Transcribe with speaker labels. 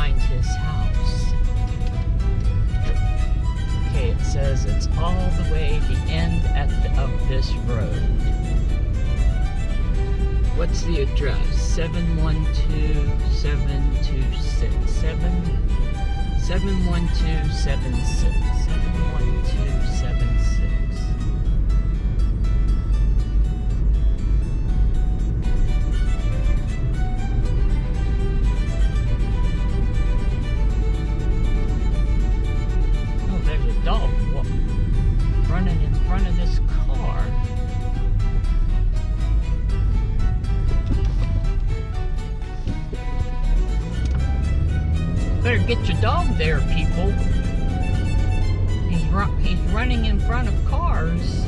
Speaker 1: find his house. Okay, it says it's all the way the end of this road. What's the address? 712726. 71276. 71276. Oh, there's a dog running in front of this car. Better get your dog there, people. He's running in front of cars.